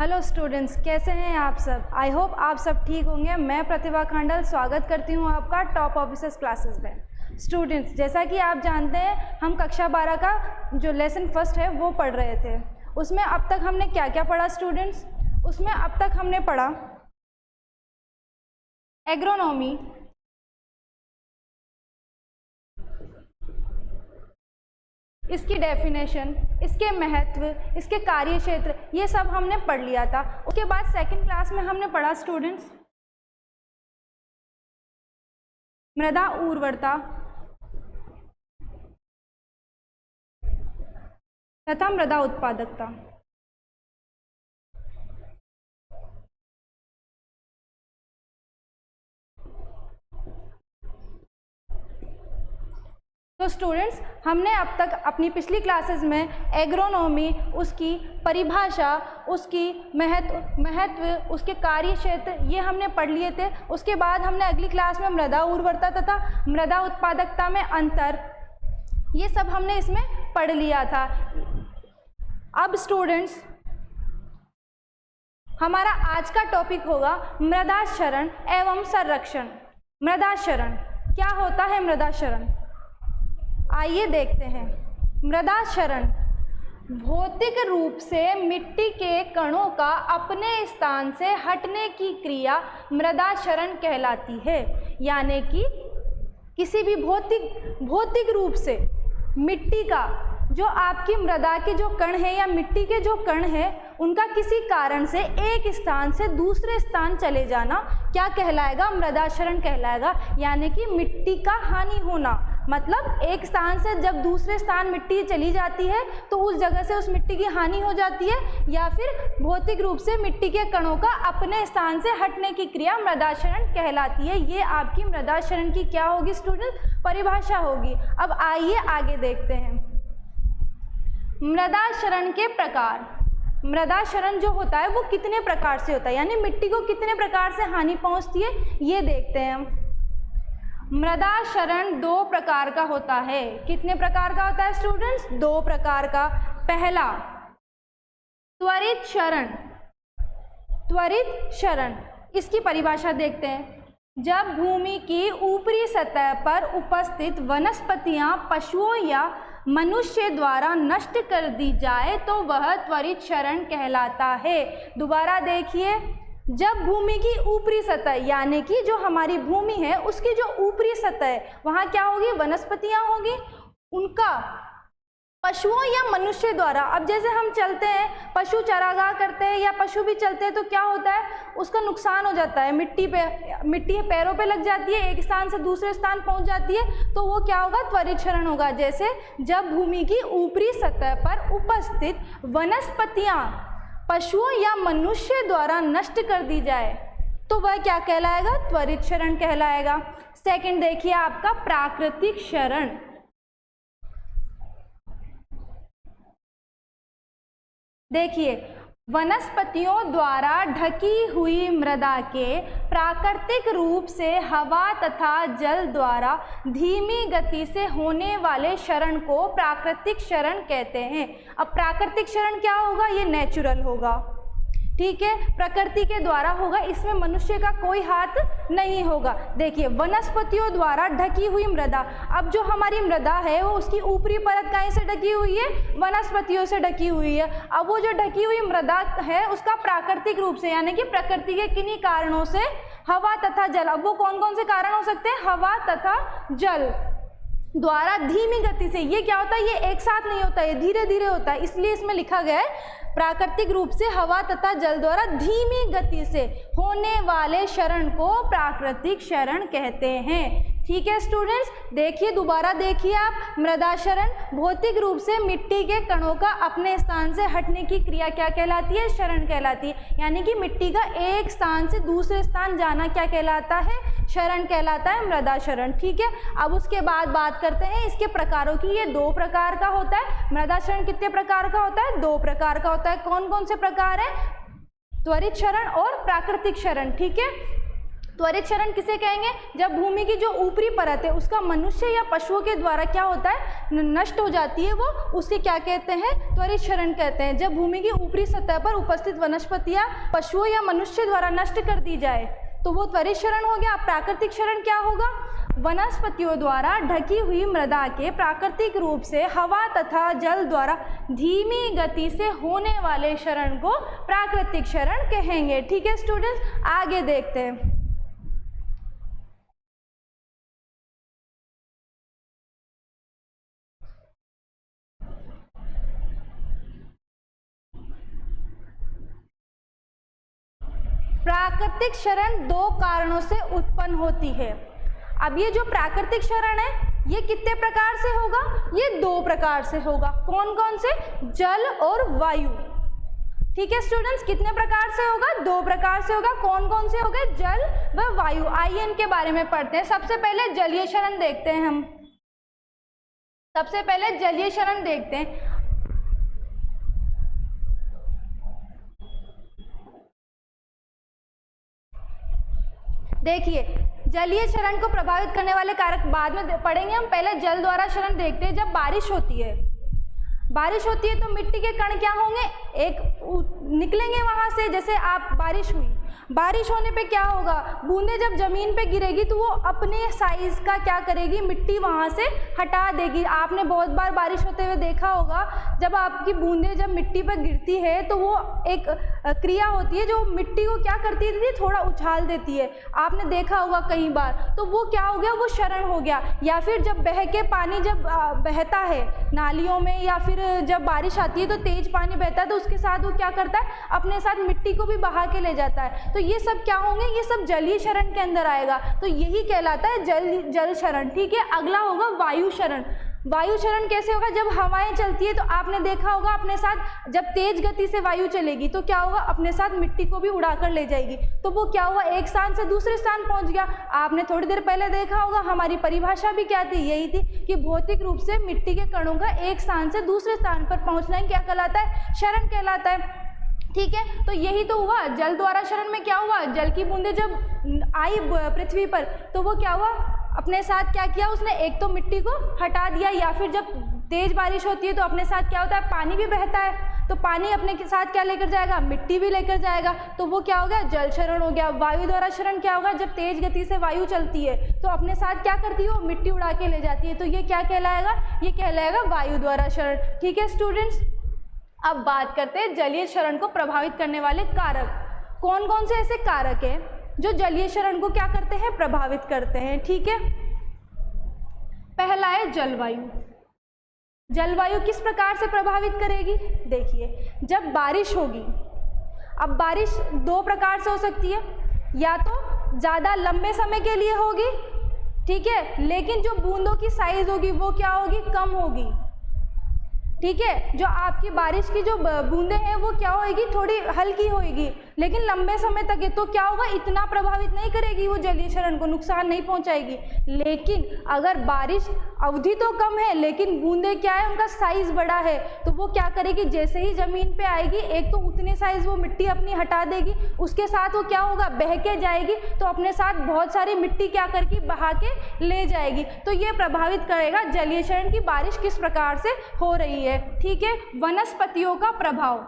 Hello students, कैसे हैं आप सब। आई होप आप सब ठीक होंगे। मैं प्रतिभा खांडल स्वागत करती हूं आपका टॉप ऑफिसर्स क्लासेस में। स्टूडेंट्स, जैसा कि आप जानते हैं हम कक्षा 12 का जो लेसन फर्स्ट है वो पढ़ रहे थे। उसमें अब तक हमने क्या क्या पढ़ा स्टूडेंट्स? उसमें अब तक हमने पढ़ा एग्रोनॉमी, इसकी डेफिनेशन, इसके महत्व, इसके कार्य क्षेत्र, ये सब हमने पढ़ लिया था। उसके बाद सेकंड क्लास में हमने पढ़ा स्टूडेंट्स मृदा उर्वरता तथा मृदा उत्पादकता। तो स्टूडेंट्स, हमने अब तक अपनी पिछली क्लासेस में एग्रोनॉमी, उसकी परिभाषा, उसकी महत्व, उसके कार्य क्षेत्र, ये हमने पढ़ लिए थे। उसके बाद हमने अगली क्लास में मृदा उर्वरता तथा मृदा उत्पादकता में अंतर, ये सब हमने इसमें पढ़ लिया था। अब स्टूडेंट्स, हमारा आज का टॉपिक होगा मृदा क्षरण एवं संरक्षण। मृदा क्षरण क्या होता है? मृदा क्षरण आइए देखते हैं। मृदा क्षरण भौतिक रूप से मिट्टी के कणों का अपने स्थान से हटने की क्रिया मृदा क्षरण कहलाती है। यानी कि किसी भी भौतिक रूप से मिट्टी का, जो आपकी मृदा के जो कण है या मिट्टी के जो कण है, उनका किसी कारण से एक स्थान से दूसरे स्थान चले जाना क्या कहलाएगा? मृदा क्षरण कहलाएगा। यानी कि मिट्टी का हानि होना, मतलब एक स्थान से जब दूसरे स्थान मिट्टी चली जाती है तो उस जगह से उस मिट्टी की हानि हो जाती है, या फिर भौतिक रूप से मिट्टी के कणों का अपने स्थान से हटने की क्रिया मृदा क्षरण कहलाती है। ये आपकी मृदा क्षरण की क्या होगी स्टूडेंट? परिभाषा होगी। अब आइए आगे देखते हैं मृदा क्षरण के प्रकार। मृदा क्षरण जो होता है वो कितने प्रकार से होता है, यानी मिट्टी को कितने प्रकार से हानि पहुंचती है, ये देखते हैं हम। मृदा क्षरण दो प्रकार का होता है। कितने प्रकार का होता है स्टूडेंट्स? दो प्रकार का। पहला त्वरित क्षरण। त्वरित क्षरण, इसकी परिभाषा देखते हैं। जब भूमि की ऊपरी सतह पर उपस्थित वनस्पतियां पशुओं या मनुष्य द्वारा नष्ट कर दी जाए तो वह त्वरित क्षरण कहलाता है। दोबारा देखिए, जब भूमि की ऊपरी सतह, यानी कि जो हमारी भूमि है उसकी जो ऊपरी सतह है वहाँ क्या होगी? वनस्पतियाँ होगी, उनका पशुओं या मनुष्य द्वारा, अब जैसे हम चलते हैं, पशु चरागाह करते हैं या पशु भी चलते हैं तो क्या होता है? उसका नुकसान हो जाता है, मिट्टी पैरों पे लग जाती है, एक स्थान से दूसरे स्थान पहुंच जाती है, तो वो क्या होगा? त्वरित क्षरण होगा। जैसे जब भूमि की ऊपरी सतह पर उपस्थित वनस्पतियां पशुओं या मनुष्य द्वारा नष्ट कर दी जाए तो वह क्या कहलाएगा? त्वरित क्षरण कहलाएगा। सेकंड देखिए आपका प्राकृतिक क्षरण। देखिए, वनस्पतियों द्वारा ढकी हुई मृदा के प्राकृतिक रूप से हवा तथा जल द्वारा धीमी गति से होने वाले क्षरण को प्राकृतिक क्षरण कहते हैं। अब प्राकृतिक क्षरण क्या होगा? ये नेचुरल होगा, ठीक है, प्रकृति के द्वारा होगा, इसमें मनुष्य का कोई हाथ नहीं होगा। देखिए, वनस्पतियों द्वारा ढकी हुई मृदा, अब जो हमारी मृदा है वो उसकी ऊपरी परत कहाँ से ढकी हुई है? वनस्पतियों से ढकी हुई है। अब वो जो ढकी हुई मृदा है उसका प्राकृतिक रूप से, यानी कि प्रकृति के किन्हीं कारणों से हवा तथा जल, अब वो कौन कौन से कारण हो सकते हैं? हवा तथा जल द्वारा धीमी गति से, ये क्या होता है? ये एक साथ नहीं होता, ये धीरे धीरे होता है, इसलिए इसमें लिखा गया है प्राकृतिक रूप से हवा तथा जल द्वारा धीमी गति से होने वाले क्षरण को प्राकृतिक क्षरण कहते हैं। ठीक है स्टूडेंट्स, देखिए, दोबारा देखिए आप। मृदा क्षरण भौतिक रूप से मिट्टी के कणों का अपने स्थान से हटने की क्रिया क्या कहलाती है? क्षरण कहलाती है। यानी कि मिट्टी का एक स्थान से दूसरे स्थान जाना क्या कहलाता है? क्षरण कहलाता है, मृदा क्षरण। ठीक है, अब उसके बाद बात करते हैं इसके प्रकारों की। ये दो प्रकार का होता है। मृदा क्षरण कितने प्रकार का होता है? दो प्रकार का होता है। कौन कौन से प्रकार है? त्वरित क्षरण और प्राकृतिक क्षरण। ठीक है, त्वरित क्षरण किसे कहेंगे? जब भूमि की जो ऊपरी परत है उसका मनुष्य या पशुओं के द्वारा क्या होता है, नष्ट हो जाती है, वो उसे क्या कहते हैं? त्वरित क्षरण कहते हैं। जब भूमि की ऊपरी सतह पर उपस्थित वनस्पतियां पशुओं या मनुष्य द्वारा नष्ट कर दी जाए तो वो त्वरित क्षरण हो गया। प्राकृतिक क्षरण क्या होगा? वनस्पतियों द्वारा ढकी हुई मृदा के प्राकृतिक रूप से हवा तथा जल द्वारा धीमी गति से होने वाले क्षरण को प्राकृतिक क्षरण कहेंगे। ठीक है स्टूडेंट्स, आगे देखते हैं। प्राकृतिक क्षरण दो कारणों से उत्पन्न होती है। अब ये जो प्राकृतिक क्षरण है ये कितने प्रकार से होगा? ये दो प्रकार से होगा। कौन कौन से? जल और वायु। ठीक है स्टूडेंट्स, कितने प्रकार से होगा? दो प्रकार से होगा। कौन कौन से हो गए? जल व वायु। आइए इनके बारे में पढ़ते हैं। सबसे पहले जलीय क्षरण देखते हैं हम। सबसे पहले जलीय क्षरण देखते हैं। देखिए, जलीय क्षरण को प्रभावित करने वाले कारक बाद में पढ़ेंगे हम। पहले जल द्वारा क्षरण देखते हैं। जब बारिश होती है तो मिट्टी के कण क्या होंगे? एक निकलेंगे वहां से। जैसे आप बारिश हुई, बारिश होने पे क्या होगा? बूंदे जब जमीन पे गिरेगी तो वो अपने साइज का क्या करेगी? मिट्टी वहां से हटा देगी। आपने बहुत बार बारिश होते हुए देखा होगा, जब आपकी बूंदे जब मिट्टी पर गिरती है तो वो एक क्रिया होती है जो मिट्टी को क्या करती है? थोड़ा उछाल देती है। आपने देखा होगा कई बार। तो वो क्या हो गया? वो क्षरण हो गया। या फिर जब बह के पानी जब बहता है नालियों में, या फिर जब बारिश आती है तो तेज पानी बहता है तो उसके साथ वो क्या करता है? अपने साथ मिट्टी को भी बहा के ले जाता है। तो ये सब क्या होंगे? ये सब जलीय क्षरण के अंदर आएगा। तो यही कहलाता है जल क्षरण। ठीक है, अगला होगा वायु क्षरण। वायु क्षरण कैसे होगा? जब हवाएं चलती है तो आपने देखा होगा अपने साथ जब तेज गति से वायु चलेगी तो क्या होगा? अपने साथ मिट्टी को भी उड़ाकर ले जाएगी। तो वो क्या हुआ? एक स्थान से दूसरे स्थान पहुंच गया। आपने थोड़ी देर पहले देखा होगा हमारी परिभाषा भी क्या थी? यही थी कि भौतिक रूप से मिट्टी के कणों का एक स्थान से दूसरे स्थान पर पहुंचना ही क्या कहलाता है? क्षरण कहलाता है। ठीक है, तो यही तो हुआ। जल द्वारा क्षरण में क्या हुआ? जल की बूंदें जब आई पृथ्वी पर तो वो क्या हुआ? अपने साथ क्या किया उसने? एक तो मिट्टी को हटा दिया, या फिर जब तेज बारिश होती है तो अपने साथ क्या होता है? पानी भी बहता है, तो पानी अपने के साथ क्या लेकर जाएगा? मिट्टी भी लेकर जाएगा। तो वो क्या हो गया? जल क्षरण हो गया। वायु द्वारा क्षरण क्या होगा? जब तेज गति से वायु चलती है तो अपने साथ क्या करती है? वो मिट्टी उड़ा के ले जाती है। तो ये क्या कहलाएगा? ये कहलाएगा वायु द्वारा क्षरण। ठीक है स्टूडेंट्स, अब बात करते हैं जलीय क्षरण को प्रभावित करने वाले कारक। कौन कौन से ऐसे कारक हैं जो जलीय क्षरण को क्या करते हैं? प्रभावित करते हैं। ठीक है, पहला है जलवायु। जलवायु किस प्रकार से प्रभावित करेगी? देखिए, जब बारिश होगी, अब बारिश दो प्रकार से हो सकती है। या तो ज़्यादा लंबे समय के लिए होगी, ठीक है, लेकिन जो बूंदों की साइज होगी वो क्या होगी? कम होगी। ठीक है, जो आपकी बारिश की जो बूंदें हैं वो क्या होगी? थोड़ी हल्की होगी, लेकिन लंबे समय तक है तो क्या होगा? इतना प्रभावित नहीं करेगी, वो जलीय क्षरण को नुकसान नहीं पहुंचाएगी। लेकिन अगर बारिश अवधि तो कम है लेकिन बूंदे क्या है? उनका साइज बड़ा है, तो वो क्या करेगी? जैसे ही जमीन पे आएगी, एक तो उतने साइज वो मिट्टी अपनी हटा देगी, उसके साथ वो क्या होगा? बह के जाएगी, तो अपने साथ बहुत सारी मिट्टी क्या करके बहा के ले जाएगी। तो ये प्रभावित करेगा जलीय क्षरण की बारिश किस प्रकार से हो रही है। ठीक है, वनस्पतियों का प्रभाव।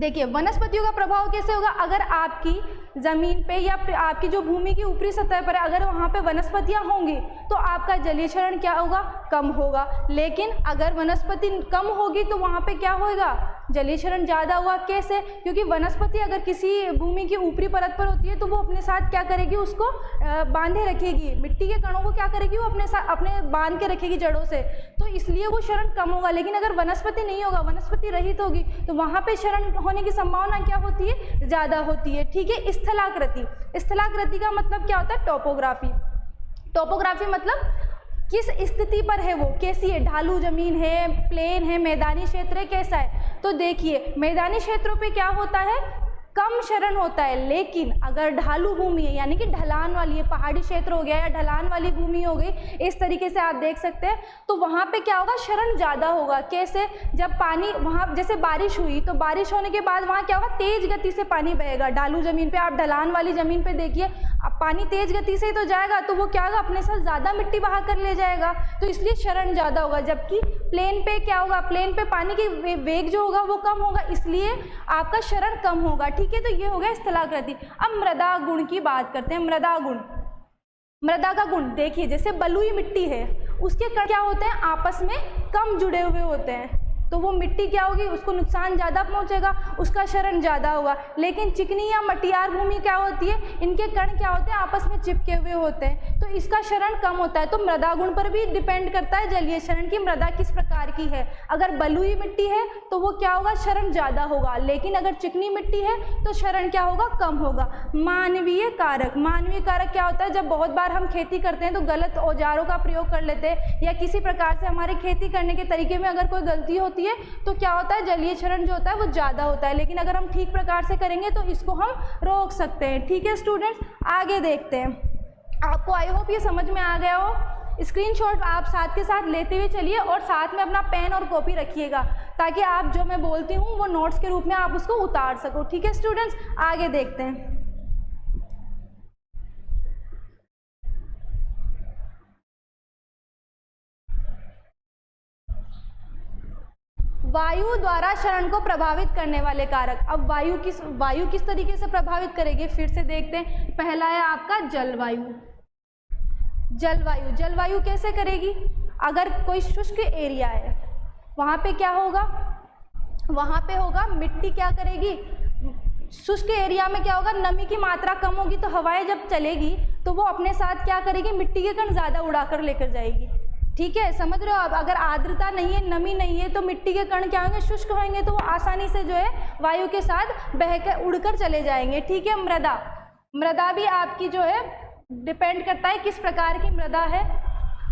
देखिए, वनस्पतियों का प्रभाव कैसे होगा? अगर आपकी ज़मीन पे या आपकी जो भूमि की ऊपरी सतह पर है, अगर वहाँ पे वनस्पतियाँ होंगी तो आपका जलीय क्षरण क्या होगा? कम होगा। लेकिन अगर वनस्पति कम होगी तो वहाँ पे क्या होगा? जलीय क्षरण ज़्यादा हुआ। कैसे? क्योंकि वनस्पति अगर किसी भूमि की ऊपरी परत पर होती है तो वो अपने साथ क्या करेगी? उसको बांधे रखेगी। मिट्टी के कणों को क्या करेगी? वो अपने बांध के रखेगी जड़ों से, तो इसलिए वो क्षरण कम होगा। लेकिन अगर वनस्पति नहीं होगा, वनस्पति रहित होगी, तो वहाँ पे क्षरण होने की संभावना क्या होती है? ज़्यादा होती है। ठीक है, स्थलाकृति। स्थलाकृति का मतलब क्या होता है? टोपोग्राफी। टोपोग्राफी मतलब किस स्थिति पर है वो, कैसी है? ढालू जमीन है, प्लेन है, मैदानी क्षेत्र है, कैसा है? तो देखिए, मैदानी क्षेत्रों पे क्या होता है? कम शरण होता है। लेकिन अगर ढालू भूमि है, यानी कि ढलान वाली है, पहाड़ी क्षेत्र हो गया या ढलान वाली भूमि हो गई, इस तरीके से आप देख सकते हैं, तो वहाँ पे क्या होगा, शरण ज़्यादा होगा। कैसे? जब पानी वहाँ, जैसे बारिश हुई तो बारिश होने के बाद वहाँ क्या होगा, तेज गति से पानी बहेगा। ढालू ज़मीन पे, आप ढलान वाली ज़मीन पे देखिए, अब पानी तेज गति से ही तो जाएगा, तो वो क्या होगा, अपने साथ ज़्यादा मिट्टी बहा कर ले जाएगा, तो इसलिए शरण ज़्यादा होगा। जबकि प्लेन पे क्या होगा, प्लेन पे पानी की वेग जो होगा वो कम होगा, इसलिए आपका शरण कम होगा। ठीक है, तो ये हो गया स्थलाकृति। अब मृदा गुण की बात करते हैं। मृदा गुण, मृदा का गुण देखिए, जैसे बलुई मिट्टी है, उसके कण क्या होते हैं, आपस में कम जुड़े हुए होते हैं, तो वो मिट्टी क्या होगी, उसको नुकसान ज़्यादा पहुंचेगा, उसका शरण ज़्यादा होगा। लेकिन चिकनी या मटियार भूमि क्या होती है, इनके कण क्या होते हैं, आपस में चिपके हुए होते हैं, तो इसका शरण कम होता है। तो मृदा गुण पर भी डिपेंड करता है जलीय शरण की मृदा किस प्रकार की है। अगर बलुई मिट्टी है तो वो क्या होगा, शरण ज़्यादा होगा, लेकिन अगर चिकनी मिट्टी है तो शरण क्या होगा, कम होगा। मानवीय कारक, मानवीय कारक क्या होता है, जब बहुत बार हम खेती करते हैं तो गलत औजारों का प्रयोग कर लेते हैं, या किसी प्रकार से हमारे खेती करने के तरीके में अगर कोई गलती होती है तो क्या होता है, जलीय क्षरण जो होता है वो ज़्यादा होता है। लेकिन अगर हम ठीक प्रकार से करेंगे तो इसको हम रोक सकते हैं। ठीक है स्टूडेंट्स, आगे देखते हैं। आपको आई होप ये समझ में आ गया हो। स्क्रीनशॉट आप साथ के साथ लेते हुए चलिए और साथ में अपना पेन और कॉपी रखिएगा, ताकि आप जो मैं बोलती हूँ वो नोट्स के रूप में आप उसको उतार सको। ठीक है स्टूडेंट्स, आगे देखते हैं। वायु द्वारा शरण को प्रभावित करने वाले कारक। अब वायु किस तरीके से प्रभावित करेगी, फिर से देखते हैं। पहला है आपका जलवायु। जलवायु कैसे करेगी, अगर कोई शुष्क एरिया है वहाँ पे क्या होगा, वहाँ पे होगा मिट्टी क्या करेगी, शुष्क एरिया में क्या होगा, नमी की मात्रा कम होगी, तो हवाएं जब चलेगी तो वो अपने साथ क्या करेगी, मिट्टी के कण ज़्यादा उड़ाकर लेकर जाएगी। ठीक है, समझ रहे हो आप। अगर आर्द्रता नहीं है, नमी नहीं है, तो मिट्टी के कण क्या होंगे, शुष्क होंगे, तो वो आसानी से जो है वायु के साथ बहकर उड़कर चले जाएंगे। ठीक है, मृदा भी आपकी जो है डिपेंड करता है किस प्रकार की मृदा है।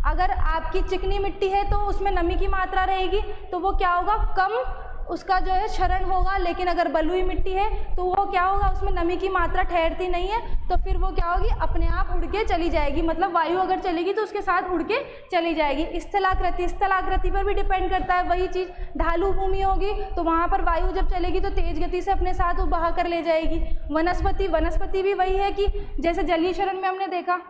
अगर आपकी चिकनी मिट्टी है तो उसमें नमी की मात्रा रहेगी, तो वो क्या होगा, कम उसका जो है क्षरण होगा। लेकिन अगर बलुई मिट्टी है तो वो क्या होगा, उसमें नमी की मात्रा ठहरती नहीं है, तो फिर वो क्या होगी, अपने आप उड़ के चली जाएगी। मतलब वायु अगर चलेगी तो उसके साथ उड़ के चली जाएगी। स्थलाकृति पर भी डिपेंड करता है वही चीज़। ढालू भूमि होगी तो वहाँ पर वायु जब चलेगी तो तेज गति से अपने साथ वो बहा कर ले जाएगी। वनस्पति भी वही है कि जैसे जलीय शरण में हमने देखा,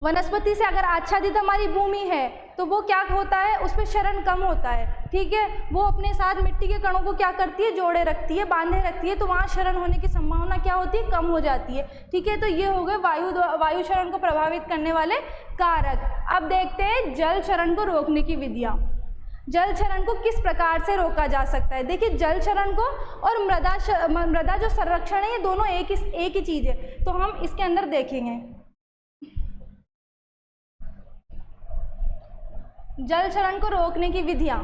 वनस्पति से अगर आच्छादित हमारी भूमि है तो वो क्या होता है, उस पर शरण कम होता है। ठीक है, वो अपने साथ मिट्टी के कणों को क्या करती है, जोड़े रखती है, बांधे रखती है, तो वहाँ शरण होने की संभावना क्या होती है, कम हो जाती है। ठीक है, तो ये हो गए वायु शरण को प्रभावित करने वाले कारक। अब देखते हैं जल शरण को रोकने की विधियाँ। जल क्षरण को किस प्रकार से रोका जा सकता है। देखिए, जल क्षरण को और मृदा जो संरक्षण है, ये दोनों एक ही चीज़ है, तो हम इसके अंदर देखेंगे। जल क्षरण को रोकने की विधियाँ,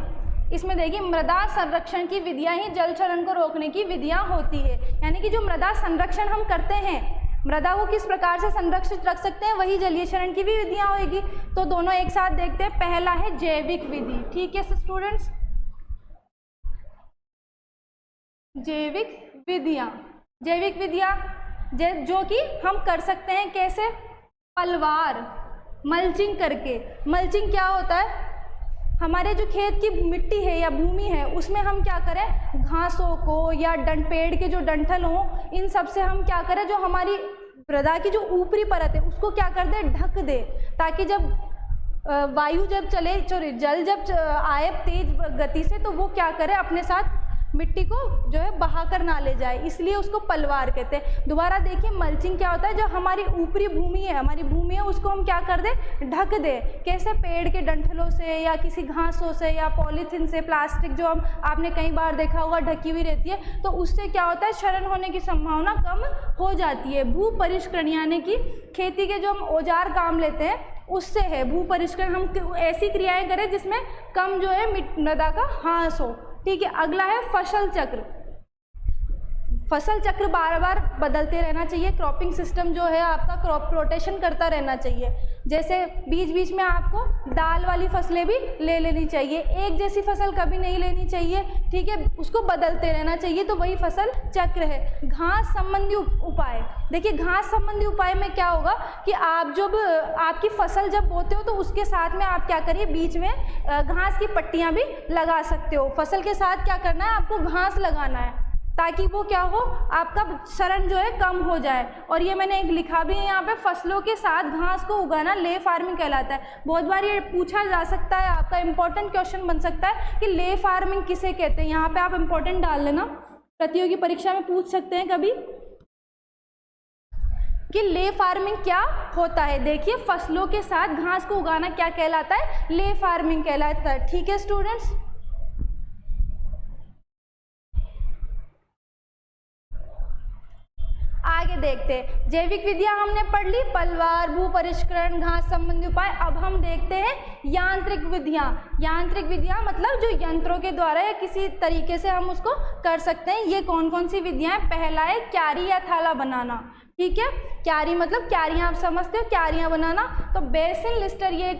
इसमें देखिए मृदा संरक्षण की विधियाँ ही जल क्षरण को रोकने की विधियाँ होती है। यानी कि जो मृदा संरक्षण हम करते हैं, मृदा को किस प्रकार से संरक्षित रख सकते हैं, वही जलीय क्षरण की भी विधियाँ होगी। तो दोनों एक साथ देखते हैं। पहला है जैविक विधि। ठीक है स्टूडेंट्स, जैविक विधियाँ जो कि हम कर सकते हैं कैसे, पलवार, मल्चिंग करके। मल्चिंग क्या होता है, हमारे जो खेत की मिट्टी है या भूमि है उसमें हम क्या करें, घासों को या पेड़ के जो डंठल हों, इन सब से हम क्या करें, जो हमारी मृदा की जो ऊपरी परत है उसको क्या कर दे, ढक दे, ताकि जब वायु जब चले, जल जब आए तेज गति से, तो वो क्या करे, अपने साथ मिट्टी को जो है बहा कर ना ले जाए, इसलिए उसको पलवार कहते हैं। दोबारा देखिए, मल्चिंग क्या होता है, जो हमारी ऊपरी भूमि है, उसको हम क्या कर दे, ढक दे। कैसे, पेड़ के डंठलों से या किसी घासों से या पॉलीथीन से, प्लास्टिक जो आपने कई बार देखा होगा ढकी हुई रहती है, तो उससे क्या होता है, क्षरण होने की संभावना कम हो जाती है। भू परिष्करण यानी कि खेती के जो हम औजार काम लेते हैं उससे है भू परिष्करण। हम ऐसी क्रियाएं करें जिसमें कम जो है मृदा का ह्रास हो। ठीक है, अगला है फसल चक्र। फसल चक्र बार बार बदलते रहना चाहिए। क्रॉपिंग सिस्टम जो है आपका क्रॉप रोटेशन करता रहना चाहिए। जैसे बीच बीच में आपको दाल वाली फसलें भी ले लेनी चाहिए, एक जैसी फसल कभी नहीं लेनी चाहिए, ठीक है, उसको बदलते रहना चाहिए, तो वही फसल चक्र है। घास संबंधी उपाय, देखिए घास संबंधी उपाय में क्या होगा कि आप जब आपकी फसल जब बोते हो तो उसके साथ में आप क्या करिए, बीच में घास की पट्टियाँ भी लगा सकते हो। फसल के साथ क्या करना है, आपको घास लगाना है ताकि वो क्या हो, आपका शरण जो है कम हो जाए। और ये मैंने एक लिखा भी है यहाँ पे, फसलों के साथ घास को उगाना ले फार्मिंग कहलाता है। बहुत बार ये पूछा जा सकता है, आपका इंपॉर्टेंट क्वेश्चन बन सकता है कि ले फार्मिंग किसे कहते हैं। यहाँ पे आप इंपॉर्टेंट डाल लेना, प्रतियोगी परीक्षा में पूछ सकते हैं कभी कि ले फार्मिंग क्या होता है। देखिए फसलों के साथ घास को उगाना क्या कहलाता है, ले फार्मिंग कहलाता है। ठीक है स्टूडेंट्स, आगे देखते हैं। जैविक विधियां हमने पढ़ ली, पलवार, भू परिष्करण, घास संबंधी उपाय। अब हम देखते हैं यांत्रिक विधियां। यांत्रिक विधियां मतलब जो यंत्रों के द्वारा या किसी तरीके से हम उसको कर सकते हैं। ये कौन कौन सी विधियां हैं? पहला है क्यारी या थाला बनाना, ठीक है। क्यारी मतलब क्यारियां, आप समझते हो, क्यारियां बनाना। तो बेसिन लिस्टर ये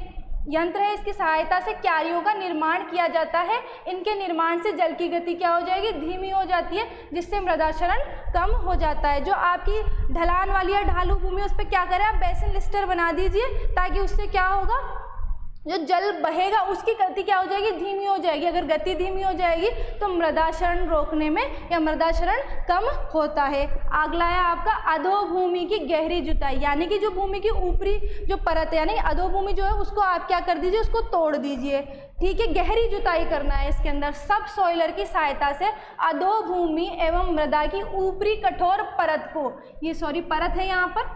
यंत्र है, इसकी सहायता से क्यारियों का निर्माण किया जाता है। इनके निर्माण से जल की गति क्या हो जाएगी, धीमी हो जाती है, जिससे मृदा क्षरण कम हो जाता है। जो आपकी ढलान वाली या ढालू भूमि, उस पर क्या करें आप, बेसिन लिस्टर बना दीजिए, ताकि उससे क्या होगा, जो जल बहेगा उसकी गति क्या हो जाएगी, धीमी हो जाएगी। अगर गति धीमी हो जाएगी तो मृदा क्षरण रोकने में या मृदा क्षरण कम होता है। अगला है आपका अधोभूमि की गहरी जुताई, यानी कि जो भूमि की ऊपरी जो परत है, यानी अधोभूमि जो है उसको आप क्या कर दीजिए, उसको तोड़ दीजिए, ठीक है। गहरी जुताई करना है इसके अंदर। सब सॉइलर की सहायता से अधोभूमि एवं मृदा की ऊपरी कठोर परत को, ये परत है यहाँ पर,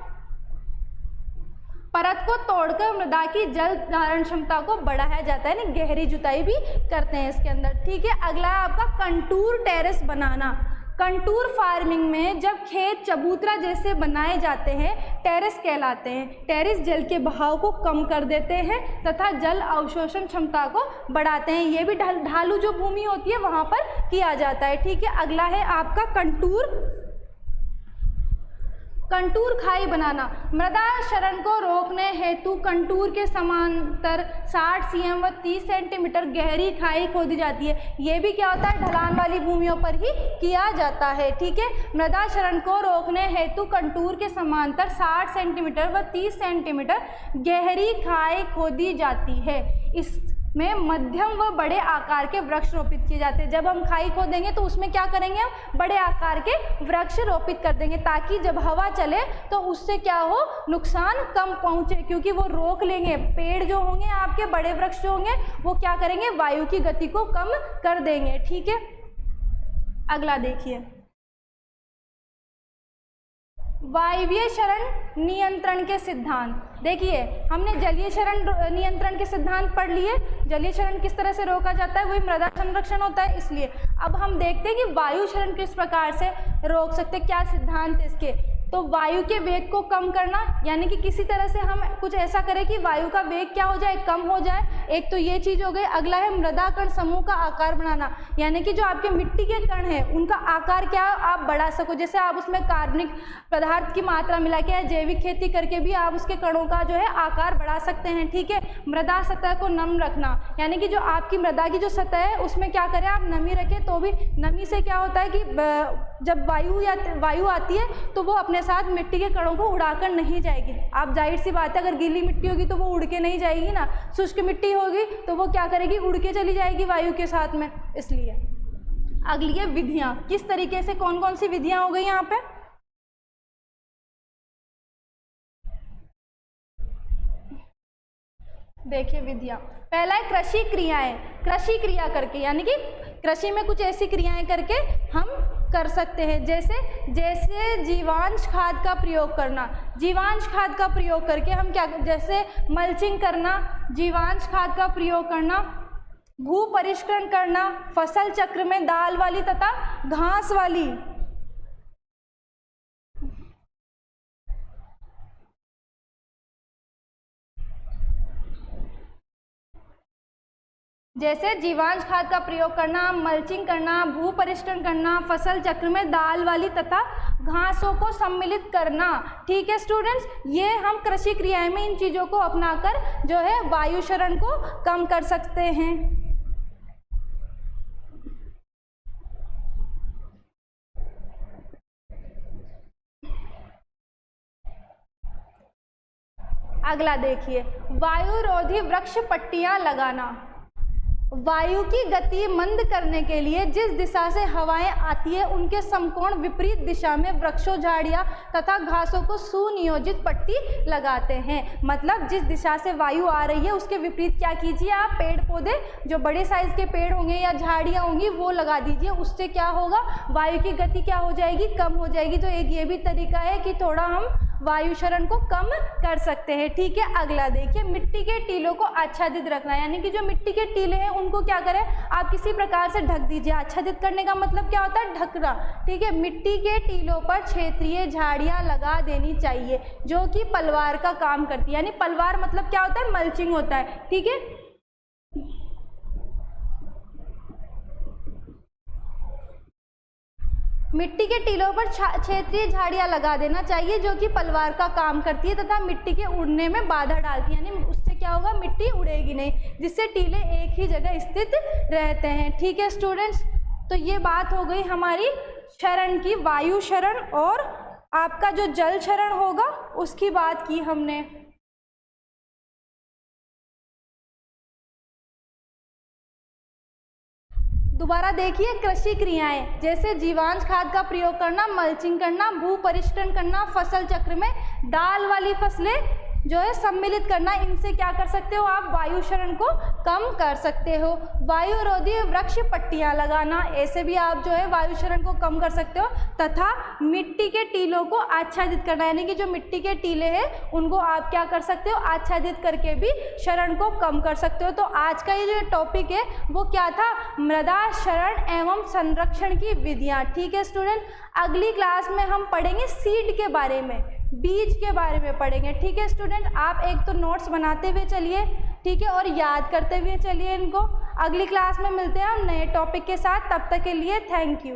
परत को तोड़कर मृदा की जल धारण क्षमता को बढ़ाया जाता है, यानी गहरी जुताई भी करते हैं इसके अंदर, ठीक है। अगला है आपका कंटूर टेरेस बनाना। कंटूर फार्मिंग में जब खेत चबूतरा जैसे बनाए जाते हैं, टेरेस कहलाते हैं। टेरेस जल के बहाव को कम कर देते हैं तथा जल अवशोषण क्षमता को बढ़ाते हैं। ये भी ढालू जो भूमि होती है वहाँ पर किया जाता है, ठीक है। अगला है आपका कंटूर खाई बनाना। मृदा क्षरण को रोकने हेतु कंटूर के समांतर 60 cm व 30 सेंटीमीटर गहरी खाई खोदी जाती है। ये भी क्या होता है, ढलान वाली भूमियों पर ही किया जाता है, ठीक है। मृदा क्षरण को रोकने हेतु कंटूर के समांतर 60 सेंटीमीटर व 30 सेंटीमीटर गहरी खाई खोदी जाती है। इसमें मध्यम व बड़े आकार के वृक्ष रोपित किए जाते हैं। जब हम खाई खोदेंगे तो उसमें क्या करेंगे, हम बड़े आकार के वृक्ष रोपित कर देंगे, ताकि जब हवा चले तो उससे क्या हो, नुकसान कम पहुंचे, क्योंकि वो रोक लेंगे। पेड़ जो होंगे आपके, बड़े वृक्ष जो होंगे, वो क्या करेंगे, वायु की गति को कम कर देंगे, ठीक है। अगला देखिए, वायवीय क्षरण नियंत्रण के सिद्धांत। देखिए हमने जलीय क्षरण नियंत्रण के सिद्धांत पढ़ लिए। जलीय क्षरण किस तरह से रोका जाता है, वही मृदा संरक्षण होता है, इसलिए अब हम देखते हैं कि वायु क्षरण किस प्रकार से रोक सकते, क्या सिद्धांत है इसके। तो वायु के वेग को कम करना, यानी कि किसी तरह से हम कुछ ऐसा करें कि वायु का वेग क्या हो जाए, कम हो जाए, एक तो ये चीज़ हो गई। अगला है मृदा कण समूह का आकार बढ़ाना, यानी कि जो आपके मिट्टी के कण हैं उनका आकार क्या आप बढ़ा सको। जैसे आप उसमें कार्बनिक पदार्थ की मात्रा मिला के या जैविक खेती करके भी आप उसके कणों का जो है आकार बढ़ा सकते हैं, ठीक है। मृदा सतह को नम रखना, यानी कि जो आपकी मृदा की जो सतह है उसमें क्या करें आप, नमी रखें। तो भी नमी से क्या होता है कि जब वायु आती है तो वो अपने साथ मिट्टी के कणों को उड़ाकर नहीं जाएगी। आप जाहिर सी बात है, अगर गीली मिट्टी होगी तो वो उड़ के नहीं जाएगी ना, शुष्क मिट्टी होगी तो वो क्या करेगी, उड़ के चली जाएगी वायु के साथ में, इसलिए। अगली है विधियां, किस तरीके से कौन कौन सी विधियां हो गई यहाँ पे। देखिए विधियां, पहला है कृषि क्रियाएं। कृषि क्रिया करके, यानी कि कृषि में कुछ ऐसी क्रियाएं करके हम कर सकते हैं, जैसे जीवांश खाद का प्रयोग करना। जीवांश खाद का प्रयोग करके हम क्या, जैसे मल्चिंग करना, जीवांश खाद का प्रयोग करना, भू परिष्करण करना, फसल चक्र में दाल वाली तथा घास वाली जैसे जीवांश खाद का प्रयोग करना, मल्चिंग करना, भू परिष्टन करना, फसल चक्र में दाल वाली तथा घासों को सम्मिलित करना। ठीक है स्टूडेंट्स, ये हम कृषि क्रियाएं में इन चीज़ों को अपनाकर जो है वायु क्षरण को कम कर सकते हैं। अगला देखिए, वायुरोधी वृक्ष पट्टियां लगाना। वायु की गति मंद करने के लिए जिस दिशा से हवाएं आती है उनके समकोण विपरीत दिशा में वृक्षों, झाड़ियां तथा घासों को सुनियोजित पट्टी लगाते हैं। मतलब जिस दिशा से वायु आ रही है उसके विपरीत क्या कीजिए आप, पेड़ पौधे जो बड़े साइज के पेड़ होंगे या झाड़ियां होंगी वो लगा दीजिए। उससे क्या होगा, वायु की गति क्या हो जाएगी, कम हो जाएगी। तो एक ये भी तरीका है कि थोड़ा हम वायु क्षरण को कम कर सकते हैं। ठीक है, अगला देखिए, मिट्टी के टीलों को आच्छादित रखना। यानी कि जो मिट्टी के टीले हैं उनको क्या करें, आप किसी प्रकार से ढक दीजिए। आच्छादित करने का मतलब क्या होता है, ढकना। ठीक है, मिट्टी के टीलों पर क्षेत्रीय झाड़ियां लगा देनी चाहिए जो कि पलवार का काम करती है। यानी पलवार मतलब क्या होता है, मल्चिंग होता है। ठीक है, मिट्टी के टीलों पर क्षेत्रीय झाड़ियां लगा देना चाहिए जो कि पलवार का काम करती है तथा मिट्टी के उड़ने में बाधा डालती है। यानी उससे क्या होगा, मिट्टी उड़ेगी नहीं, जिससे टीले एक ही जगह स्थित रहते हैं। ठीक है स्टूडेंट्स, तो ये बात हो गई हमारी क्षरण की, वायु क्षरण और आपका जो जल क्षरण होगा उसकी बात की हमने। दोबारा देखिए, कृषि क्रियाएं जैसे जीवांश खाद का प्रयोग करना, मल्चिंग करना, भू परिष्टन करना, फसल चक्र में दाल वाली फसलें जो है सम्मिलित करना, इनसे क्या कर सकते हो आप, वायु क्षरण को कम कर सकते हो। वायुरोधी वृक्ष पट्टियां लगाना, ऐसे भी आप जो है वायु क्षरण को कम कर सकते हो। तथा मिट्टी के टीलों को आच्छादित करना, यानी कि जो मिट्टी के टीले हैं उनको आप क्या कर सकते हो, आच्छादित करके भी क्षरण को कम कर सकते हो। तो आज का ये जो टॉपिक है वो क्या था, मृदा क्षरण एवं संरक्षण की विधियाँ। ठीक है स्टूडेंट, अगली क्लास में हम पढ़ेंगे सीड के बारे में, बीज के बारे में पढ़ेंगे। ठीक है स्टूडेंट, आप एक तो नोट्स बनाते हुए चलिए, ठीक है, और याद करते हुए चलिए इनको। अगली क्लास में मिलते हैं हम नए टॉपिक के साथ, तब तक के लिए थैंक यू।